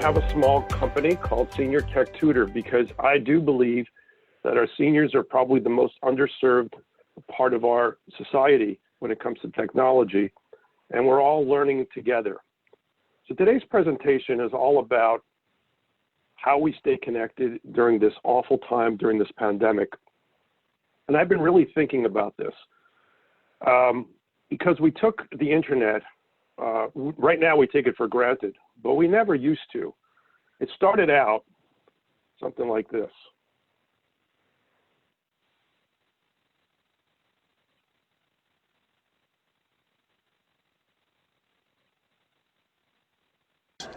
have a small company called Senior Tech Tutor because I do believe that our seniors are probably the most underserved part of our society when it comes to technology, and we're all learning together. So today's presentation is all about how we stay connected during this awful time, during this pandemic. And I've been really thinking about this because we took the internet, right now we take it for granted, but we never used to. It started out something like this.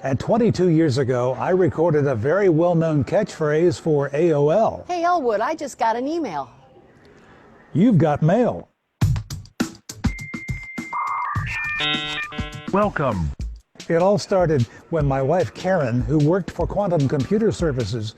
And 22 years ago, I recorded a very well-known catchphrase for AOL. Hey, Elwood, I just got an email. You've got mail. Welcome. It all started when my wife, Karen, who worked for Quantum Computer Services,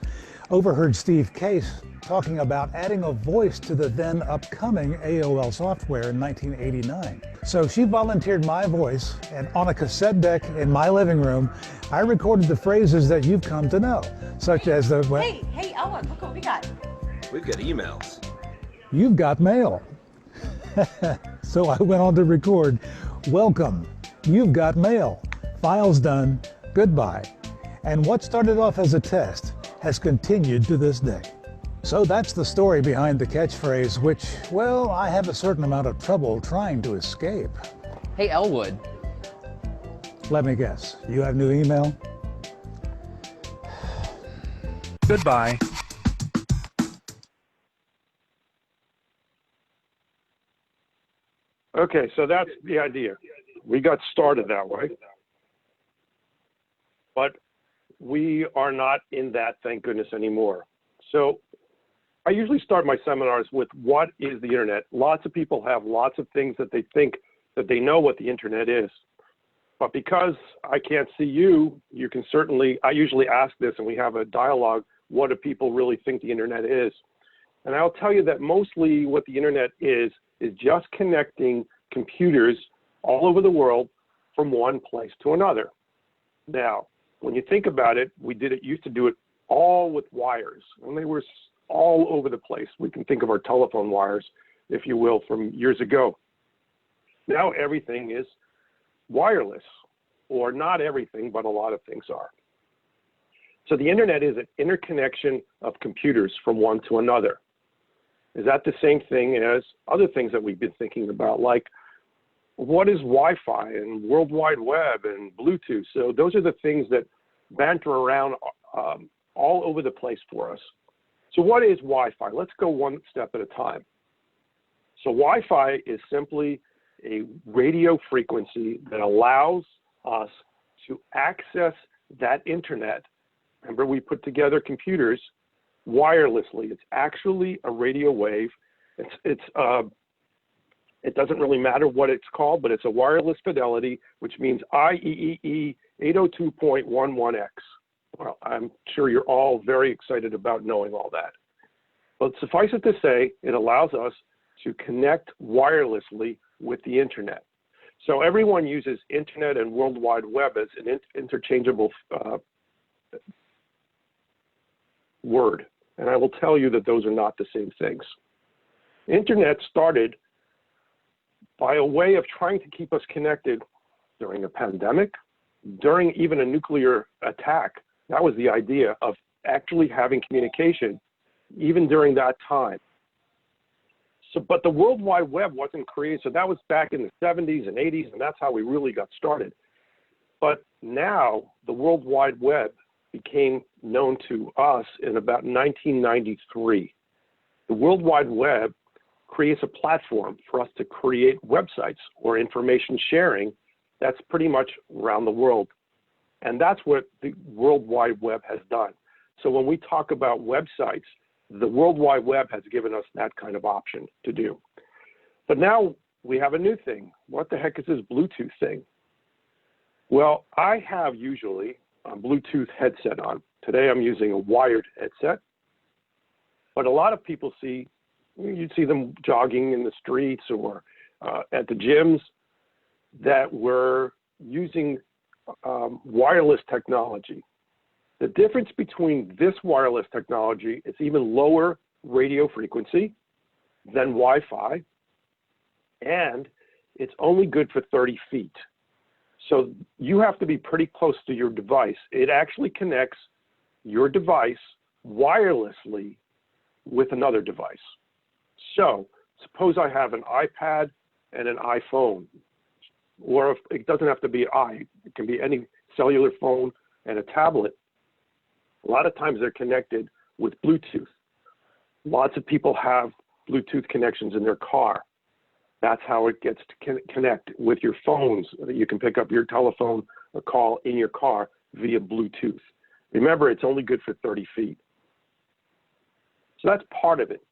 overheard Steve Case talking about adding a voice to the then upcoming AOL software in 1989. So she volunteered my voice, and on a cassette deck in my living room, I recorded the phrases that you've come to know, such as the... Hey, Elwood, look what we got. We've got emails. You've got mail. So I went on to record, welcome, you've got mail, files done, goodbye. And what started off as a test has continued to this day. So that's the story behind the catchphrase, which, well, I have a certain amount of trouble trying to escape. Hey, Elwood. Let me guess, you have new email? Goodbye. Okay, so that's the idea. We got started that way, but we are not in that, thank goodness, anymore. So I usually start my seminars with what is the internet. Lots of people have lots of things that they think that they know what the internet is. But because I can't see you, you can certainly, I usually ask this and we have a dialogue, what do people really think the internet is? And I'll tell you that mostly what the internet is just connecting computers all over the world from one place to another. Now, when you think about it, used to do it all with wires, and they were all over the place. We can think of our telephone wires, if you will, from years ago. Now everything is wireless, or not everything, but a lot of things are. So the internet is an interconnection of computers from one to another. Is that the same thing as other things that we've been thinking about, like what is Wi-Fi and World Wide Web and Bluetooth? So those are the things that banter around all over the place for us. So what is Wi-Fi? Let's go one step at a time. So Wi-Fi is simply a radio frequency that allows us to access that internet. Remember, we put together computers wirelessly. It's actually a radio wave. It doesn't really matter what it's called, but it's a wireless fidelity, which means IEEE 802.11x. Well, I'm sure you're all very excited about knowing all that. But suffice it to say, it allows us to connect wirelessly with the internet. So everyone uses internet and World Wide Web as an interchangeable word. And I will tell you that those are not the same things. Internet started by a way of trying to keep us connected during a pandemic, during even a nuclear attack. That was the idea of actually having communication, even during that time. So, but the World Wide Web wasn't created, so that was back in the 70s and 80s, and that's how we really got started. But now the World Wide Web became known to us in about 1993. The World Wide Web creates a platform for us to create websites or information sharing that's pretty much around the world. And that's what the World Wide Web has done. So when we talk about websites, the World Wide Web has given us that kind of option to do. But now we have a new thing. What the heck is this Bluetooth thing? Well, I have usually a Bluetooth headset on. Today I'm using a wired headset. But a lot of people you'd see them jogging in the streets or at the gyms that were using wireless technology. The difference between this wireless technology is even lower radio frequency than Wi-Fi, and it's only good for 30 feet. So you have to be pretty close to your device. It actually connects your device wirelessly with another device. So suppose I have an iPad and an iPhone, or if it doesn't have to be it can be any cellular phone and a tablet. A lot of times they're connected with Bluetooth. Lots of people have Bluetooth connections in their car. That's how it gets to connect with your phones. You can pick up your telephone or call in your car via Bluetooth. Remember, it's only good for 30 feet. So that's part of it.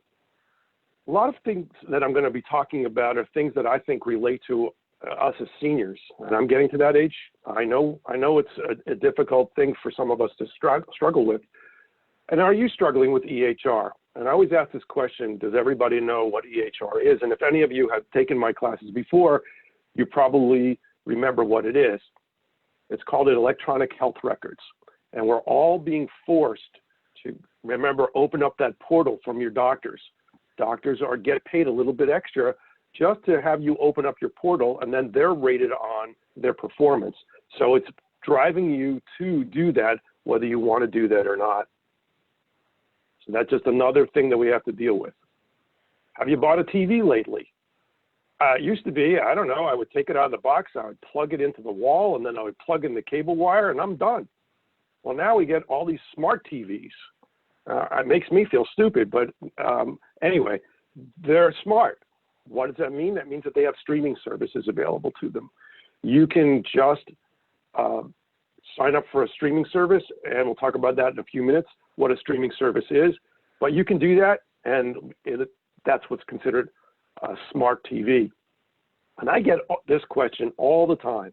A lot of things that I'm going to be talking about are things that I think relate to us as seniors, and I'm getting to that age. I know it's a difficult thing for some of us to struggle with. And are you struggling with EHR? And I always ask this question, does everybody know what EHR is? And if any of you have taken my classes before, you probably remember what it is. It's called electronic health records. And we're all being forced to, remember, open up that portal from your doctors. Doctors get paid a little bit extra just to have you open up your portal, and then they're rated on their performance. So it's driving you to do that, whether you want to do that or not. So that's just another thing that we have to deal with. Have you bought a TV lately? It used to be, I don't know, I would take it out of the box, I would plug it into the wall, and then I would plug in the cable wire, and I'm done. Well, now we get all these smart TVs. It makes me feel stupid, but anyway, they're smart. What does that mean? That means that they have streaming services available to them. You can just sign up for a streaming service, and we'll talk about that in a few minutes, what a streaming service is. But you can do that, and that's what's considered a smart TV. And I get this question all the time.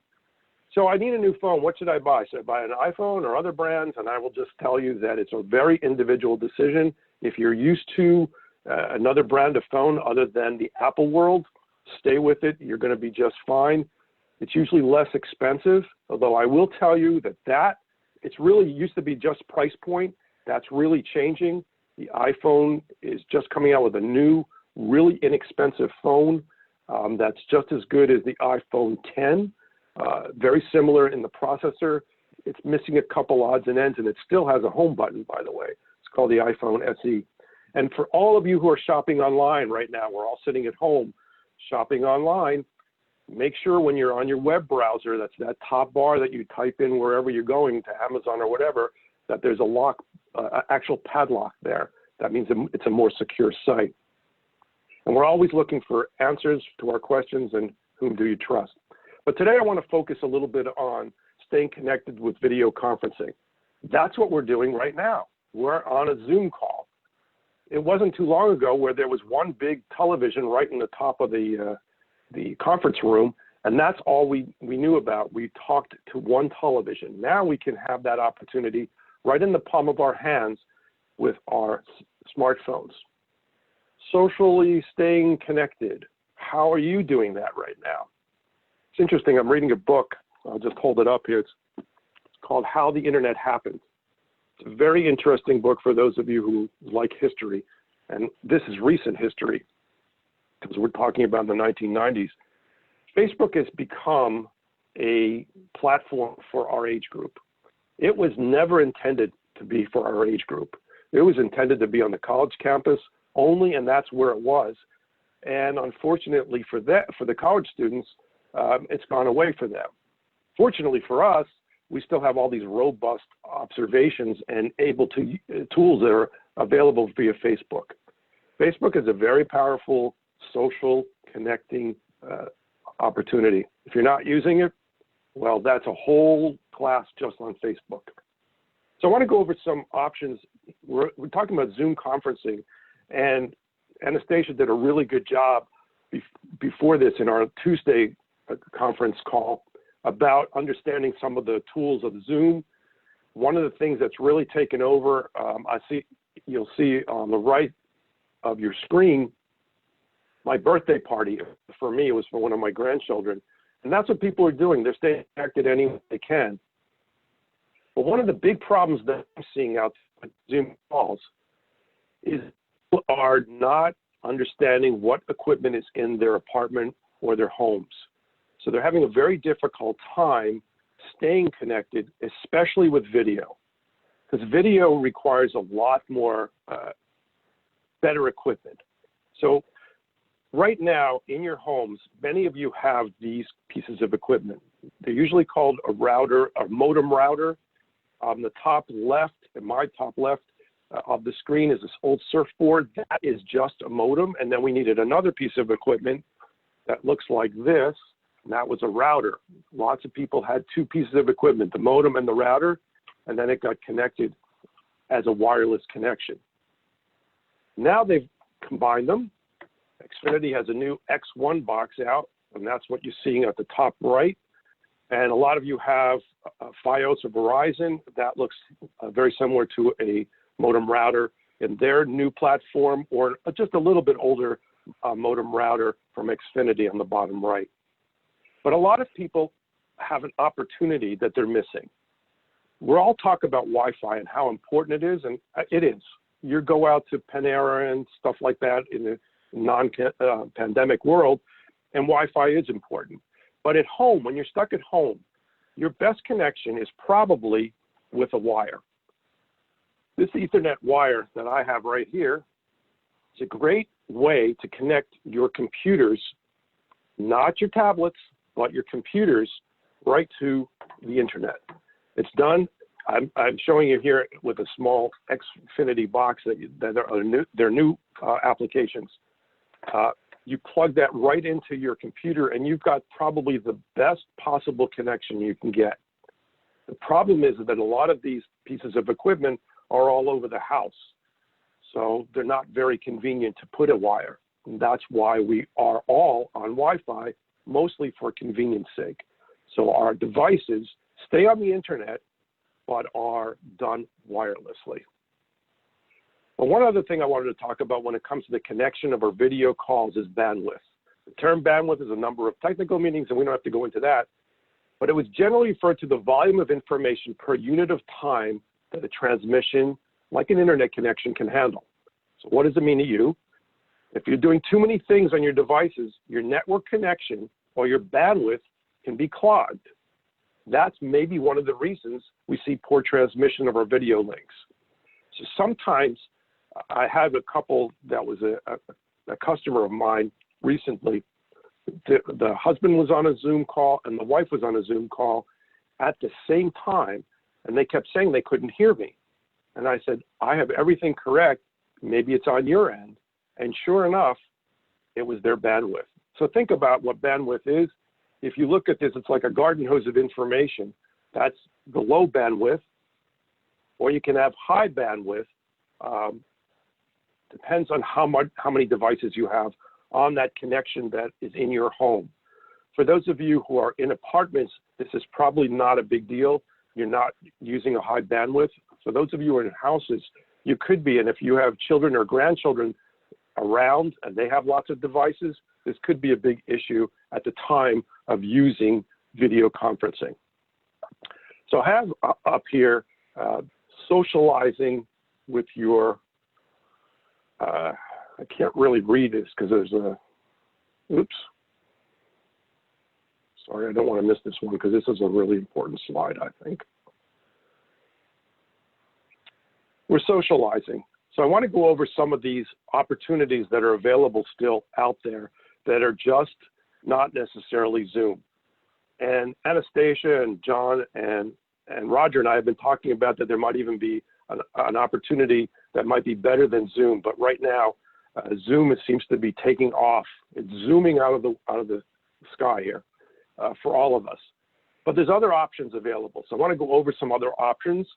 So I need a new phone. What should I buy? Should I buy an iPhone or other brands? And I will just tell you that it's a very individual decision. If you're used to another brand of phone other than the Apple world, stay with it. You're going to be just fine. It's usually less expensive, although I will tell you that it's really used to be just price point. That's really changing. The iPhone is just coming out with a new, really inexpensive phone that's just as good as the iPhone 10. Very similar in the processor. It's missing a couple odds and ends, and it still has a home button, by the way. It's called the iPhone SE. And for all of you who are shopping online right now, we're all sitting at home shopping online, make sure when you're on your web browser, that's that top bar that you type in wherever you're going, to Amazon or whatever, that there's a lock, actual padlock there. That means it's a more secure site. And we're always looking for answers to our questions and whom do you trust. But today I want to focus a little bit on staying connected with video conferencing. That's what we're doing right now. We're on a Zoom call. It wasn't too long ago where there was one big television right in the top of the conference room, and that's all we knew about. We talked to one television. Now we can have that opportunity right in the palm of our hands with our smartphones. Socially staying connected. How are you doing that right now? It's interesting. I'm reading a book. I'll just hold it up here. It's called How the Internet Happened. It's a very interesting book for those of you who like history. And this is recent history because we're talking about the 1990s. Facebook has become a platform for our age group. It was never intended to be for our age group. It was intended to be on the college campus only, and that's where it was. And unfortunately for the college students, it's gone away for them. Fortunately for us, we still have all these robust observations and tools that are available via Facebook. Facebook is a very powerful social connecting opportunity. If you're not using it, well, that's a whole class just on Facebook. So I want to go over some options. We're talking about Zoom conferencing, and Anastasia did a really good job before this in our Tuesday conference call about understanding some of the tools of Zoom. One of the things that's really taken over, you'll see on the right of your screen, my birthday party. For me, it was for one of my grandchildren. And that's what people are doing. They're staying connected any way they can. But one of the big problems that I'm seeing out with Zoom calls is people are not understanding what equipment is in their apartment or their homes. So they're having a very difficult time staying connected, especially with video, because video requires a lot more better equipment. So right now in your homes, many of you have these pieces of equipment. They're usually called a router, a modem router. On the top left, in my top left of the screen is this old surfboard. That is just a modem. And then we needed another piece of equipment that looks like this, and that was a router. Lots of people had two pieces of equipment, the modem and the router, and then it got connected as a wireless connection. Now they've combined them. Xfinity has a new X1 box out, and that's what you're seeing at the top right. And a lot of you have Fios or Verizon. That looks very similar to a modem router in their new platform, or just a little bit older modem router from Xfinity on the bottom right. But a lot of people have an opportunity that they're missing. We're all talking about Wi-Fi and how important it is, and it is. You go out to Panera and stuff like that in the non-pandemic world, and Wi-Fi is important. But at home, when you're stuck at home, your best connection is probably with a wire. This Ethernet wire that I have right here is a great way to connect your computers, not your tablets, but your computers, right to the internet. It's done. I'm showing you here with a small Xfinity box that are new applications. You plug that right into your computer, and you've got probably the best possible connection you can get. The problem is that a lot of these pieces of equipment are all over the house, so they're not very convenient to put a wire. And that's why we are all on Wi-Fi, mostly for convenience sake. So our devices stay on the internet, but are done wirelessly. But one other thing I wanted to talk about when it comes to the connection of our video calls is bandwidth. The term bandwidth is a number of technical meanings, and we don't have to go into that, but it was generally referred to the volume of information per unit of time that a transmission, like an internet connection, can handle. So what does it mean to you? If you're doing too many things on your devices, your network connection or your bandwidth can be clogged. That's maybe one of the reasons we see poor transmission of our video links. So sometimes I had a couple that was a customer of mine recently. The husband was on a Zoom call and the wife was on a Zoom call at the same time, and they kept saying they couldn't hear me. And I said, I have everything correct. Maybe it's on your end. And sure enough, it was their bandwidth. So think about what bandwidth is. If you look at this, it's like a garden hose of information. That's the low bandwidth, or you can have high bandwidth. Depends on how many devices you have on that connection that is in your home. For those of you who are in apartments, this is probably not a big deal. You're not using a high bandwidth. For those of you who are in houses, you could be, and if you have children or grandchildren around and they have lots of devices, this could be a big issue at the time of using video conferencing. So I have up here socializing with your, I can't really read this because there's a, oops. Sorry, I don't want to miss this one because this is a really important slide, I think. We're socializing. So I want to go over some of these opportunities that are available still out there that are just not necessarily Zoom. And Anastasia and John and Roger and I have been talking about that there might even be an opportunity that might be better than Zoom. But right now, Zoom seems to be taking off. It's zooming out of the sky here for all of us. But there's other options available. So I want to go over some other options.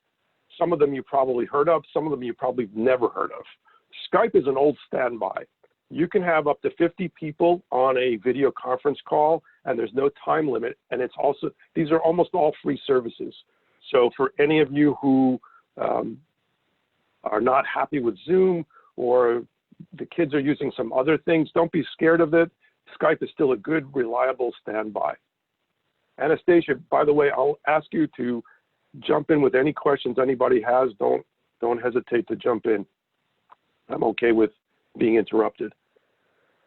Some of them you probably heard of. Some of them you probably never heard of. Skype is an old standby. You can have up to 50 people on a video conference call, and there's no time limit. And it's also, these are almost all free services. So for any of you who are not happy with Zoom, or the kids are using some other things, don't be scared of it. Skype is still a good, reliable standby. Anastasia, by the way, I'll ask you to jump in with any questions anybody has. Don't hesitate to jump in. I'm okay with being interrupted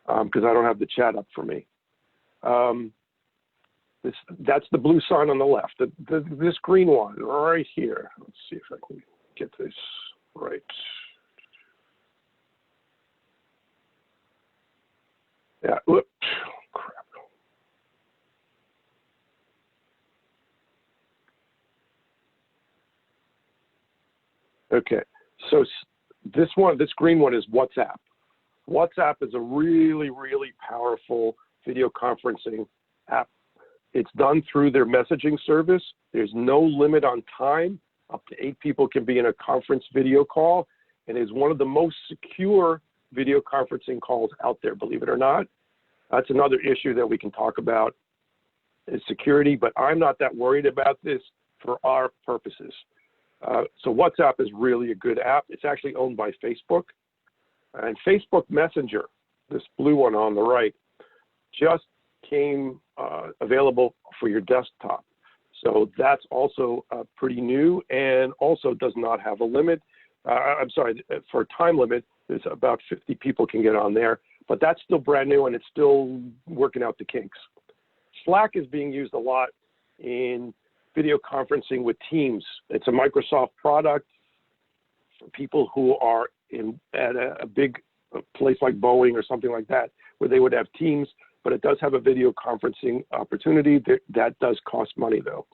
because I don't have the chat up for me. That's the blue sign on the left. This green one right here. Let's see if I can get this right. Yeah, whoops, crap. Okay, so this green one is WhatsApp. WhatsApp is a really, really powerful video conferencing app. It's done through their messaging service. There's no limit on time. Up to 8 people can be in a conference video call, and is one of the most secure video conferencing calls out there, believe it or not. That's another issue that we can talk about, is security, but I'm not that worried about this for our purposes. So WhatsApp is really a good app. It's actually owned by Facebook. And Facebook Messenger, this blue one on the right, just came available for your desktop. So that's also pretty new and also does not have a limit. I'm sorry, for a time limit, there's about 50 people can get on there, but that's still brand new and it's still working out the kinks. Slack is being used a lot in video conferencing with Teams. It's a Microsoft product for people who are at a big place like Boeing or something like that, where they would have Teams, but it does have a video conferencing opportunity. That does cost money though.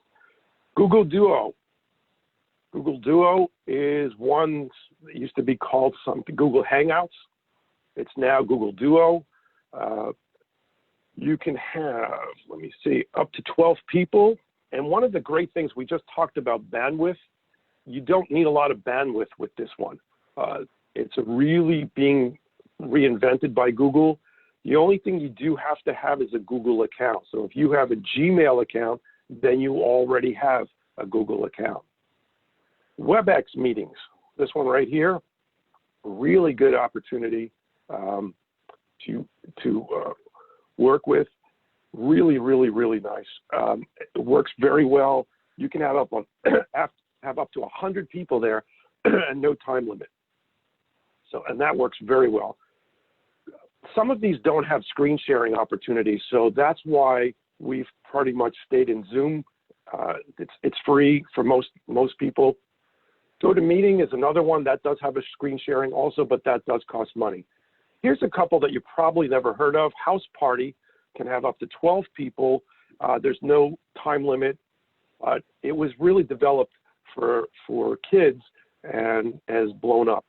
Google Duo. Google Duo is one that used to be called something Google Hangouts. It's now Google Duo. You can have, let me see, up to 12 people. And one of the great things, we just talked about bandwidth. You don't need a lot of bandwidth with this one. It's really being reinvented by Google. The only thing you do have to have is a Google account. So if you have a Gmail account, then you already have a Google account. WebEx meetings, this one right here, really good opportunity to work with. Really, really, really nice. It works very well. You can have up to 100 people there and no time limit. So, and that works very well. Some of these don't have screen sharing opportunities, so that's why we've pretty much stayed in Zoom. It's free for most people. GoToMeeting is another one that does have a screen sharing also, but that does cost money. Here's a couple that you probably never heard of. House Party can have up to 12 people. There's no time limit. It was really developed for kids and has blown up.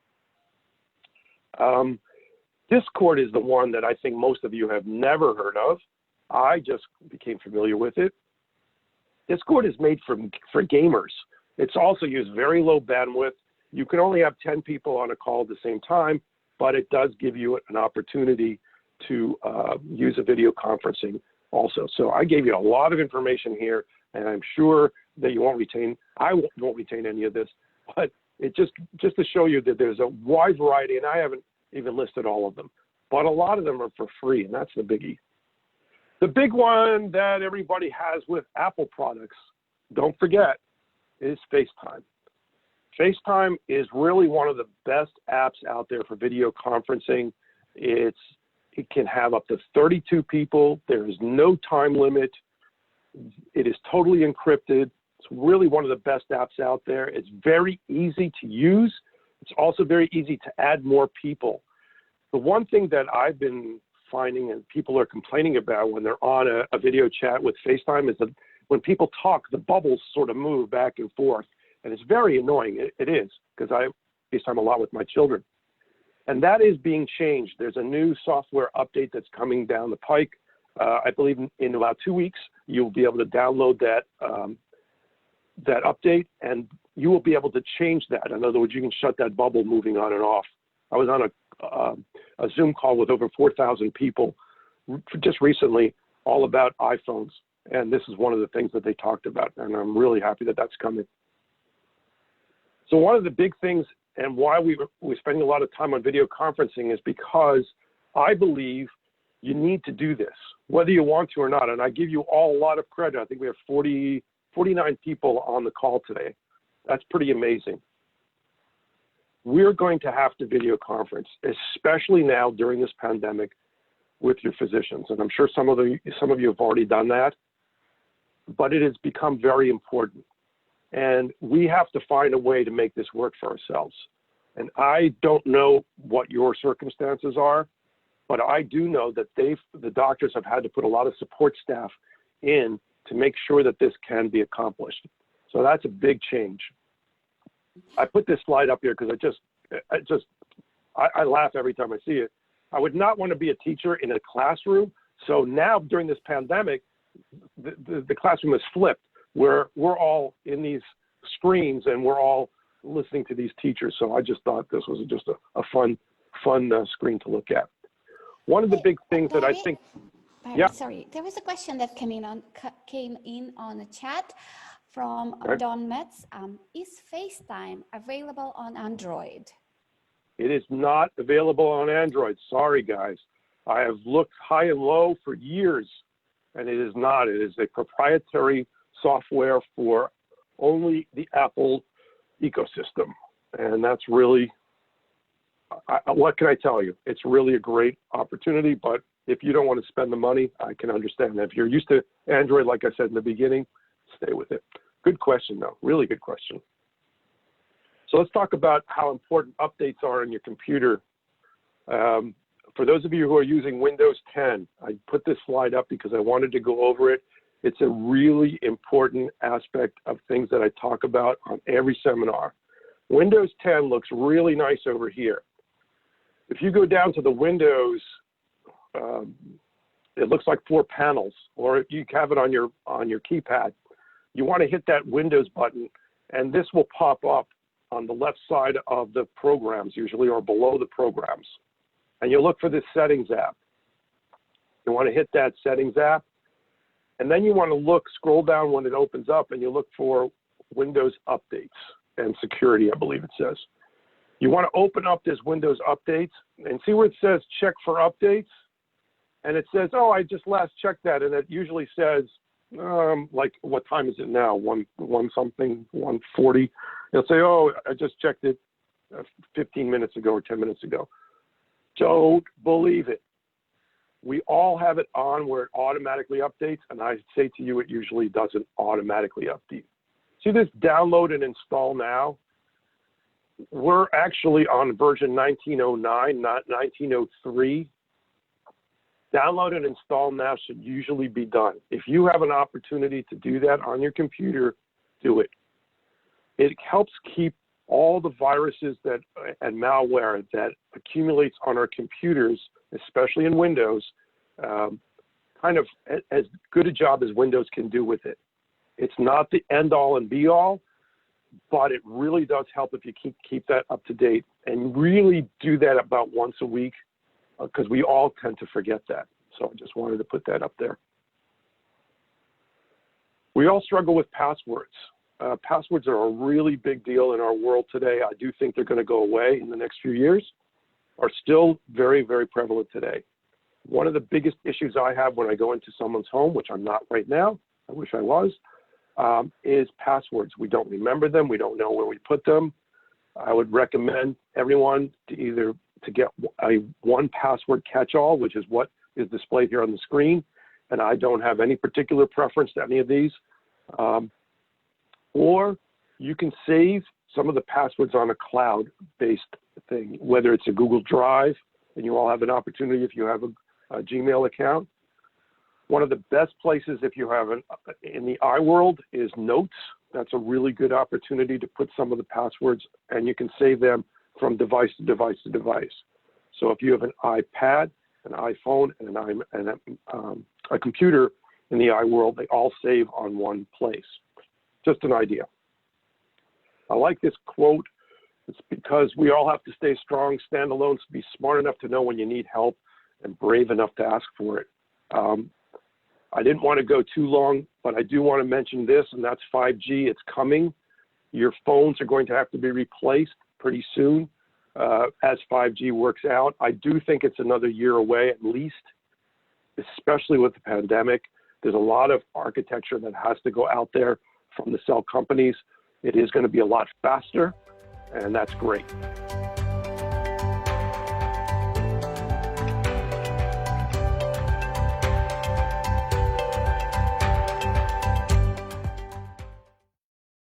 Discord is the one that I think most of you have never heard of. I just became familiar with it. Discord is made for gamers. It's also used very low bandwidth. You can only have 10 people on a call at the same time, but it does give you an opportunity to use a video conferencing also. So I gave you a lot of information here, and I'm sure that you won't retain, I won't retain any of this, but it just to show you that there's a wide variety, and I haven't even listed all of them, but a lot of them are for free, and that's the biggie. The big one that everybody has with Apple products, don't forget, is FaceTime. FaceTime is really one of the best apps out there for video conferencing. It can have up to 32 people. There is no time limit. It is totally encrypted. It's really one of the best apps out there. It's very easy to use. It's also very easy to add more people. The one thing that I've been finding and people are complaining about when they're on a video chat with FaceTime is that when people talk, the bubbles sort of move back and forth. And it's very annoying. It is, because I FaceTime a lot with my children. And that is being changed. There's a new software update that's coming down the pike. I believe in about 2 weeks, you'll be able to download that update, and you will be able to change that. In other words, you can shut that bubble moving on and off. I was on a Zoom call with over 4,000 people just recently, all about iPhones. And this is one of the things that they talked about, and I'm really happy that that's coming. So one of the big things and why we're spending a lot of time on video conferencing is because I believe you need to do this, whether you want to or not. And I give you all a lot of credit. I think we have 40 49 people on the call today. That's pretty amazing. We're going to have to video conference, especially now during this pandemic, with your physicians. And I'm sure some of you have already done that, but it has become very important. And we have to find a way to make this work for ourselves. And I don't know what your circumstances are, but I do know that the doctors have had to put a lot of support staff in to make sure that this can be accomplished. So that's a big change. I put this slide up here because I laugh every time I see it. I would not want to be a teacher in a classroom. So now during this pandemic, the classroom is flipped, where we're all in these screens and we're all listening to these teachers. So I just thought this was just a fun screen to look at. One of the big things that I think, yeah. Sorry, there was a question that came in on the chat from Don Metz. Is FaceTime available on Android? It is not available on Android. Sorry, guys. I have looked high and low for years, and it is not. It is a proprietary software for only the Apple ecosystem. And that's really, what can I tell you? It's really a great opportunity, but if you don't want to spend the money, I can understand that. If you're used to Android, like I said in the beginning, stay with it. Good question, though. Really good question. So let's talk about how important updates are on your computer. For those of you who are using Windows 10, I put this slide up because I wanted to go over it. It's a really important aspect of things that I talk about on every seminar. Windows 10 looks really nice over here. If you go down to the Windows, it looks like 4 panels, or you have it on your keypad. You want to hit that Windows button, and this will pop up on the left side of the programs, usually, or below the programs. And you look for this Settings app. You want to hit that Settings app, and then you want to scroll down when it opens up, and you look for Windows Updates and Security, I believe it says. You want to open up this Windows Updates and see where it says Check for Updates. And it says, oh, I just last checked that. And it usually says, like, what time is it now? 1:40. It'll say, oh, I just checked it 15 minutes ago or 10 minutes ago. Don't believe it. We all have it on where it automatically updates. And I say to you, it usually doesn't automatically update. See this download and install now? We're actually on version 1909, not 1903. Download and install now should usually be done. If you have an opportunity to do that on your computer, do it. It helps keep all the viruses and malware that accumulates on our computers, especially in Windows, kind of as good a job as Windows can do with it. It's not the end all and be all, but it really does help if you keep that up to date and really do that about once a week, because we all tend to forget that. So I just wanted to put that up there. We all struggle with passwords. Passwords are a really big deal in our world today. I do think they're going to go away in the next few years, are still very, very prevalent today. One of the biggest issues I have when I go into someone's home, which I'm not right now, I wish I was, is passwords. We don't remember them. We don't know where we put them. I would recommend everyone to get a 1Password catch-all, which is what is displayed here on the screen. And I don't have any particular preference to any of these. Or you can save some of the passwords on a cloud-based thing, whether it's a Google Drive, and you all have an opportunity if you have a Gmail account. One of the best places if you have in the iWorld is Notes. That's a really good opportunity to put some of the passwords, and you can save them from device to device to device. So if you have an iPad, an iPhone, and a computer in the iWorld, they all save on one place. Just an idea. I like this quote. It's because we all have to stay strong, stand alone, be smart enough to know when you need help, and brave enough to ask for it. I didn't want to go too long, but I do want to mention this, and that's 5G. It's coming. Your phones are going to have to be replaced pretty soon as 5G works out. I do think it's another year away at least, especially with the pandemic. There's a lot of architecture that has to go out there from the cell companies. It is going to be a lot faster, and that's great.